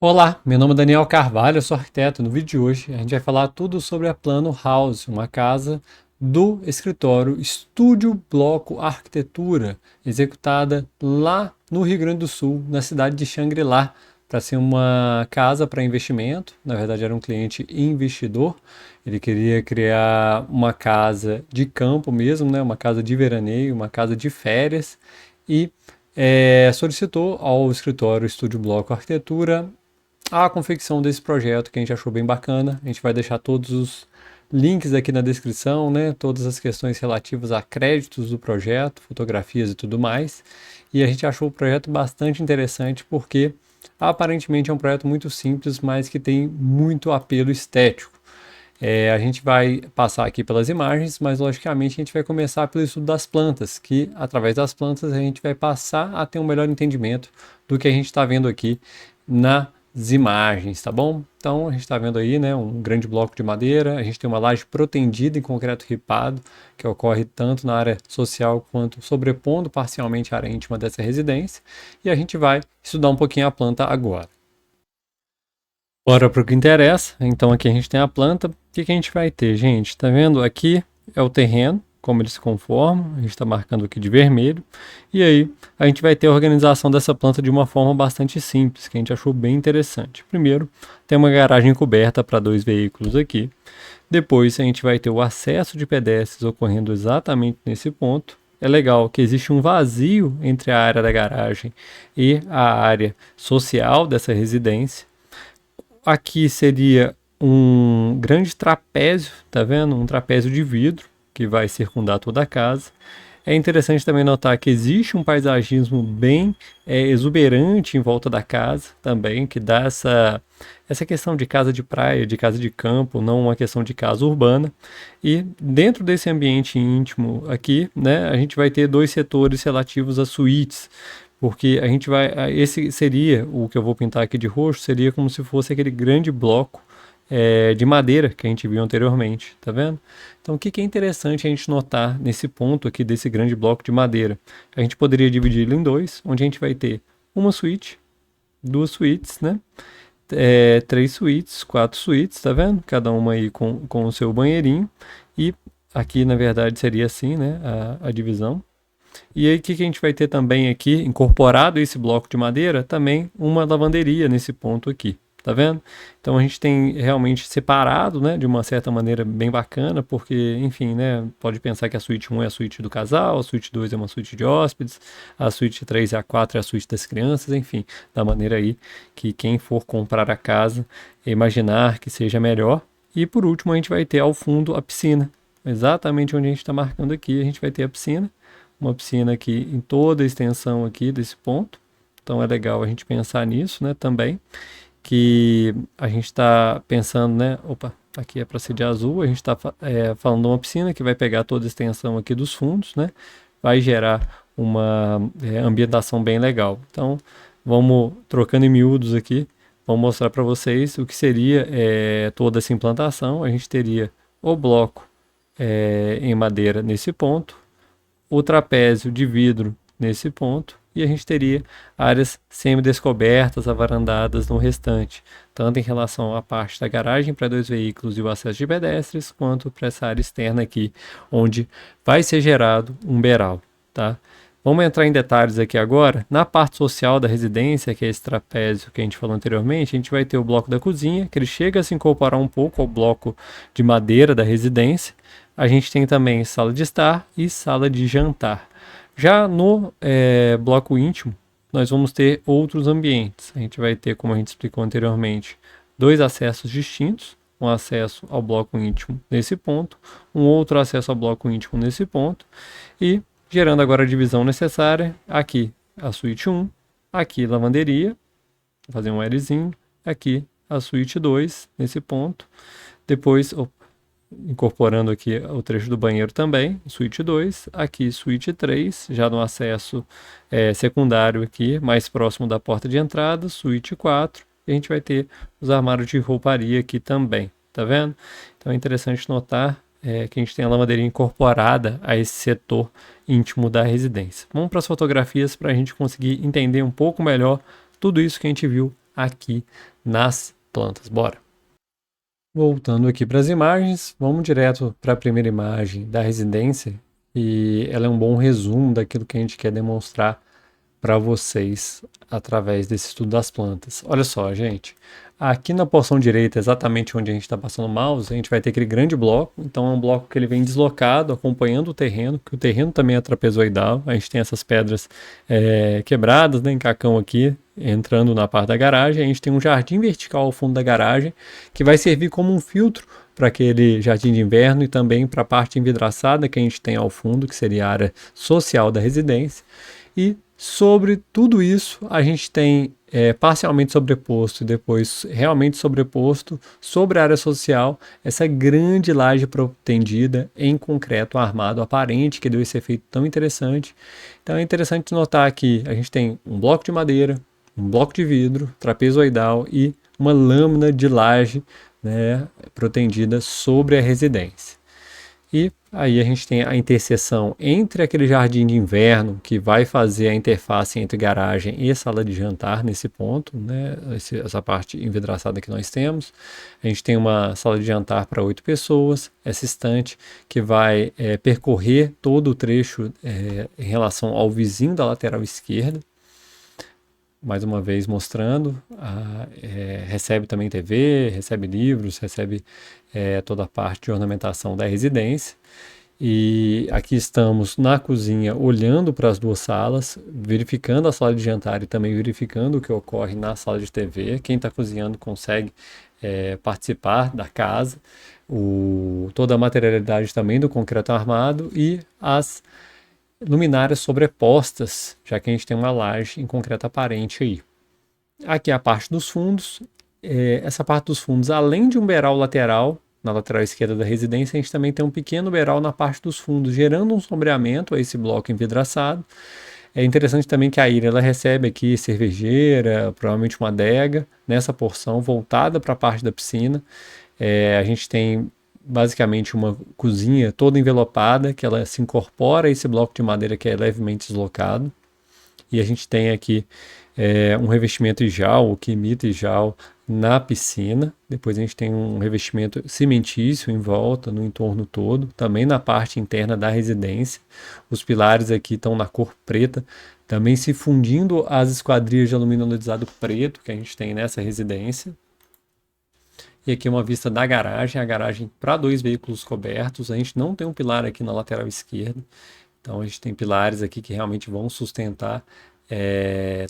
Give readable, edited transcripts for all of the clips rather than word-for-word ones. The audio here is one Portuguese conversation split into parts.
Olá, meu nome é Daniel Carvalho, eu sou arquiteto. No vídeo de hoje a gente vai falar tudo sobre a Plano House, uma casa do escritório Estúdio Bloco Arquitetura, executada lá no Rio Grande do Sul, na cidade de Xangri-Lá, para ser uma casa para investimento. Na verdade, era um cliente investidor. Ele queria criar uma casa de campo mesmo, né? Uma casa de veraneio, uma casa de férias e solicitou ao escritório Estúdio Bloco Arquitetura a confecção desse projeto que a gente achou bem bacana. A gente vai deixar todos os links aqui na descrição, né? Todas as questões relativas a créditos do projeto, fotografias e tudo mais. E a gente achou o projeto bastante interessante porque aparentemente é um projeto muito simples, mas que tem muito apelo estético. A gente vai passar aqui pelas imagens, mas logicamente a gente vai começar pelo estudo das plantas, que através das plantas a gente vai passar a ter um melhor entendimento do que a gente está vendo aqui nas imagens, tá bom? Então a gente está vendo aí, né, um grande bloco de madeira, a gente tem uma laje protendida em concreto ripado, que ocorre tanto na área social quanto sobrepondo parcialmente a área íntima dessa residência, e a gente vai estudar um pouquinho a planta agora. Bora para o que interessa. Então aqui a gente tem a planta. O que que a gente vai ter, gente? Tá vendo? Aqui é o terreno, como ele se conforma. A gente está marcando aqui de vermelho. E aí a gente vai ter a organização dessa planta de uma forma bastante simples, que a gente achou bem interessante. Primeiro, tem uma garagem coberta para dois veículos aqui. Depois a gente vai ter o acesso de pedestres ocorrendo exatamente nesse ponto. É legal que existe um vazio entre a área da garagem e a área social dessa residência. Aqui seria um grande trapézio, tá vendo? Um trapézio de vidro que vai circundar toda a casa. É interessante também notar que existe um paisagismo bem exuberante em volta da casa também, que dá essa questão de casa de praia, de casa de campo, não uma questão de casa urbana. E dentro desse ambiente íntimo aqui, né, a gente vai ter dois setores relativos a suítes, porque a gente vai, esse seria, o que eu vou pintar aqui de roxo, seria como se fosse aquele grande bloco de madeira que a gente viu anteriormente, tá vendo? Então o que que é interessante a gente notar nesse ponto aqui desse grande bloco de madeira? A gente poderia dividi-lo em dois, onde a gente vai ter uma suíte, duas suítes, né? Três suítes, quatro suítes, tá vendo? Cada uma aí com o seu banheirinho. E aqui, na verdade, seria assim, né? A divisão. E aí, o que que a gente vai ter também aqui, incorporado esse bloco de madeira, também uma lavanderia nesse ponto aqui, tá vendo? Então a gente tem realmente separado, né, de uma certa maneira bem bacana, porque, enfim, né, pode pensar que a suíte 1 é a suíte do casal, a suíte 2 é uma suíte de hóspedes, a suíte 3 e a 4 é a suíte das crianças, enfim, da maneira aí que quem for comprar a casa imaginar que seja melhor. E por último, a gente vai ter ao fundo a piscina, exatamente onde a gente está marcando aqui, a gente vai ter a piscina, uma piscina aqui em toda a extensão aqui desse ponto. Então é legal a gente pensar nisso, né, também, que a gente está pensando, né, opa, aqui é para ser de azul, a gente está falando de uma piscina que vai pegar toda a extensão aqui dos fundos, né, vai gerar uma ambientação bem legal. Então vamos trocando em miúdos aqui, vamos mostrar para vocês o que seria toda essa implantação. A gente teria o bloco em madeira nesse ponto, o trapézio de vidro nesse ponto, e a gente teria áreas semi-descobertas, avarandadas no restante, tanto em relação à parte da garagem para dois veículos e o acesso de pedestres, quanto para essa área externa aqui, onde vai ser gerado um beiral, tá? Vamos entrar em detalhes aqui agora. Na parte social da residência, que é esse trapézio que a gente falou anteriormente, a gente vai ter o bloco da cozinha, que ele chega a se incorporar um pouco ao bloco de madeira da residência. A gente tem também sala de estar e sala de jantar. Já no bloco íntimo, nós vamos ter outros ambientes. A gente vai ter, como a gente explicou anteriormente, dois acessos distintos. Um acesso ao bloco íntimo nesse ponto, um outro acesso ao bloco íntimo nesse ponto, e gerando agora a divisão necessária, aqui a suíte 1, aqui lavanderia, vou fazer um Lzinho, aqui a suíte 2, nesse ponto, depois incorporando aqui o trecho do banheiro também, suíte 2, aqui suíte 3, já no acesso secundário aqui, mais próximo da porta de entrada, suíte 4, e a gente vai ter os armários de rouparia aqui também, tá vendo? Então é interessante notar que a gente tem a lavanderia incorporada a esse setor íntimo da residência. Vamos para as fotografias para a gente conseguir entender um pouco melhor tudo isso que a gente viu aqui nas plantas. Bora! Voltando aqui para as imagens, vamos direto para a primeira imagem da residência, e ela é um bom resumo daquilo que a gente quer demonstrar para vocês através desse estudo das plantas. Olha só, gente, aqui na porção direita, exatamente onde a gente está passando o mouse, a gente vai ter aquele grande bloco. Então é um bloco que ele vem deslocado, acompanhando o terreno, que o terreno também é trapezoidal. A gente tem essas pedras quebradas, né, em cacão aqui, entrando na parte da garagem. A gente tem um jardim vertical ao fundo da garagem, que vai servir como um filtro para aquele jardim de inverno e também para a parte envidraçada que a gente tem ao fundo, que seria a área social da residência. E sobre tudo isso, a gente tem parcialmente sobreposto e depois realmente sobreposto sobre a área social, essa grande laje protendida em concreto armado aparente, que deu esse efeito tão interessante. Então é interessante notar que a gente tem um bloco de madeira, um bloco de vidro, trapezoidal e uma lâmina de laje, né, protendida sobre a residência. E aí a gente tem a interseção entre aquele jardim de inverno, que vai fazer a interface entre garagem e sala de jantar nesse ponto, né? Essa parte envidraçada que nós temos. A gente tem uma sala de jantar para 8 pessoas, essa estante que vai percorrer todo o trecho em relação ao vizinho da lateral esquerda. Mais uma vez mostrando, recebe também TV, recebe livros, recebe toda a parte de ornamentação da residência. E aqui estamos na cozinha olhando para as duas salas, verificando a sala de jantar e também verificando o que ocorre na sala de TV. Quem está cozinhando consegue participar da casa, toda a materialidade também do concreto armado e as luminárias sobrepostas, já que a gente tem uma laje em concreto aparente aí. Aqui é a parte dos fundos. Essa parte dos fundos, além de um beiral lateral, na lateral esquerda da residência, a gente também tem um pequeno beiral na parte dos fundos, gerando um sombreamento a esse bloco envidraçado. É interessante também que a ilha ela recebe aqui cervejeira, provavelmente uma adega, nessa porção voltada para a parte da piscina. A gente tem basicamente uma cozinha toda envelopada, que ela se incorpora a esse bloco de madeira que é levemente deslocado. E a gente tem aqui um revestimento ijal, que imita ijal, na piscina. Depois a gente tem um revestimento cimentício em volta, no entorno todo, também na parte interna da residência. Os pilares aqui estão na cor preta, também se fundindo às esquadrias de alumínio anodizado preto que a gente tem nessa residência. E aqui uma vista da garagem, a garagem para 2 veículos cobertos. A gente não tem um pilar aqui na lateral esquerda, então a gente tem pilares aqui que realmente vão sustentar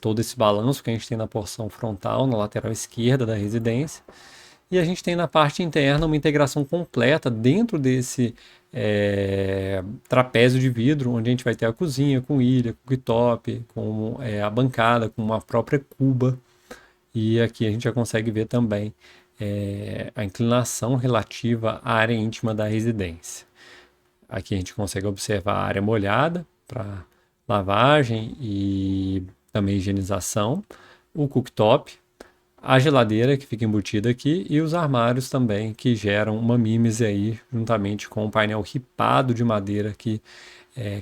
todo esse balanço que a gente tem na porção frontal, na lateral esquerda da residência. E a gente tem na parte interna uma integração completa dentro desse trapézio de vidro, onde a gente vai ter a cozinha com ilha, com cooktop, com a bancada, com uma própria cuba. E aqui a gente já consegue ver também a inclinação relativa à área íntima da residência. Aqui a gente consegue observar a área molhada para lavagem e também higienização, o cooktop, a geladeira que fica embutida aqui e os armários também que geram uma mímese aí juntamente com o painel ripado de madeira que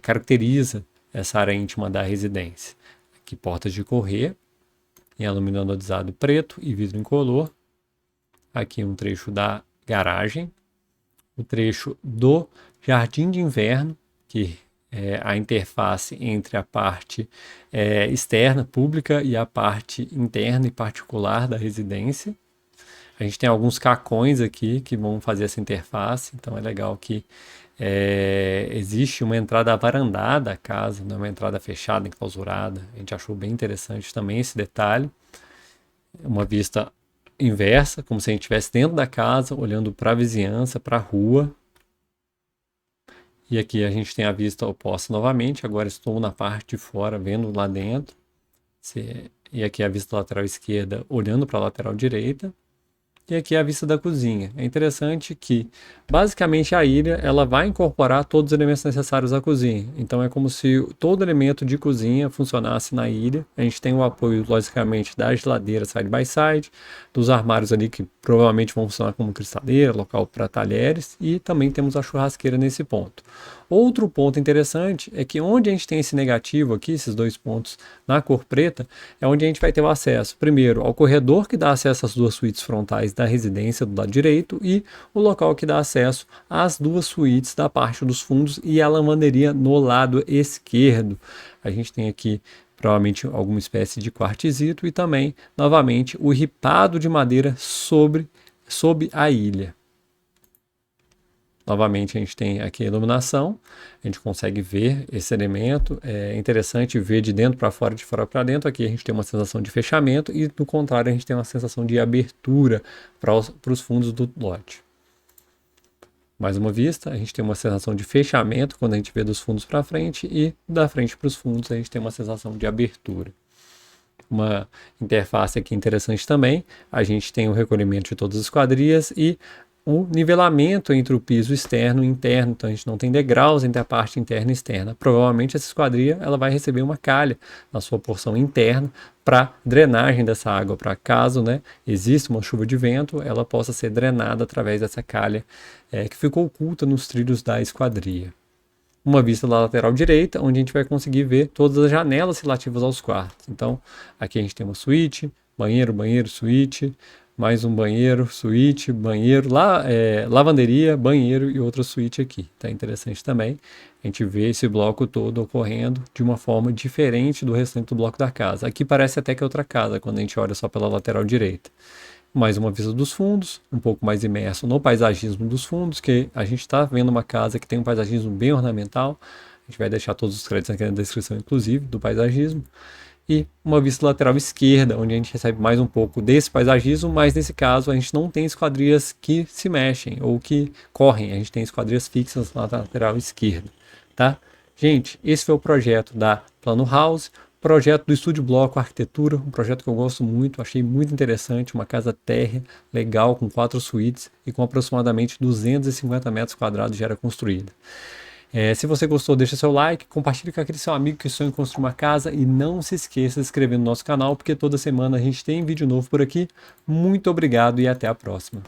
caracteriza essa área íntima da residência. Aqui portas de correr em alumínio anodizado preto e vidro incolor. Aqui um trecho da garagem, o trecho do jardim de inverno, que é a interface entre a parte externa, pública, e a parte interna e particular da residência. A gente tem alguns cacões aqui que vão fazer essa interface, então é legal que existe uma entrada avarandada à casa, não é uma entrada fechada, enclausurada. A gente achou bem interessante também esse detalhe. Uma vista inversa, como se a gente estivesse dentro da casa, olhando para a vizinhança, para a rua. E aqui a gente tem a vista oposta novamente, agora estou na parte de fora, vendo lá dentro. E aqui a vista lateral esquerda, olhando para a lateral direita. E aqui a vista da cozinha. É interessante que, basicamente, a ilha ela vai incorporar todos os elementos necessários à cozinha. Então, é como se todo elemento de cozinha funcionasse na ilha. A gente tem o apoio, logicamente, da geladeira side by side, dos armários ali que provavelmente vão funcionar como cristaleira, local para talheres, e também temos a churrasqueira nesse ponto. Outro ponto interessante é que onde a gente tem esse negativo aqui, esses dois pontos na cor preta, é onde a gente vai ter o acesso, primeiro, ao corredor que dá acesso às duas suítes frontais da residência do lado direito e o local que dá acesso às duas suítes da parte dos fundos e a lavanderia no lado esquerdo. A gente tem aqui provavelmente alguma espécie de quartzito e também, novamente, o ripado de madeira sob a ilha. Novamente a gente tem aqui a iluminação, a gente consegue ver esse elemento, é interessante ver de dentro para fora, de fora para dentro. Aqui a gente tem uma sensação de fechamento e no contrário a gente tem uma sensação de abertura para os fundos do lote. Mais uma vista, a gente tem uma sensação de fechamento quando a gente vê dos fundos para frente e da frente para os fundos a gente tem uma sensação de abertura. Uma interface aqui interessante também, a gente tem o recolhimento de todas as esquadrias e o nivelamento entre o piso externo e interno, então a gente não tem degraus entre a parte interna e externa. Provavelmente essa esquadria ela vai receber uma calha na sua porção interna para drenagem dessa água, para caso exista uma chuva de vento, ela possa ser drenada através dessa calha que ficou oculta nos trilhos da esquadria. Uma vista da lateral direita, onde a gente vai conseguir ver todas as janelas relativas aos quartos. Então, aqui a gente tem uma suíte, banheiro, suíte, mais um banheiro, suíte, banheiro, lavanderia, banheiro e outra suíte aqui. Tá interessante também a gente ver esse bloco todo ocorrendo de uma forma diferente do restante do bloco da casa. Aqui parece até que é outra casa, quando a gente olha só pela lateral direita. Mais uma vista dos fundos, um pouco mais imerso no paisagismo dos fundos, que a gente está vendo uma casa que tem um paisagismo bem ornamental. A gente vai deixar todos os créditos aqui na descrição, inclusive, do paisagismo. E uma vista lateral esquerda, onde a gente recebe mais um pouco desse paisagismo, mas nesse caso a gente não tem esquadrias que se mexem ou que correm, a gente tem esquadrias fixas na lateral esquerda, tá? Gente, esse foi o projeto da Plano House, projeto do Estúdio Bloco Arquitetura, um projeto que eu gosto muito, achei muito interessante, uma casa térrea, legal, com 4 suítes e com aproximadamente 250 metros quadrados já era construída. Se você gostou, deixa seu like, compartilhe com aquele seu amigo que sonha em construir uma casa e não se esqueça de se inscrever no nosso canal, porque toda semana a gente tem vídeo novo por aqui. Muito obrigado e até a próxima.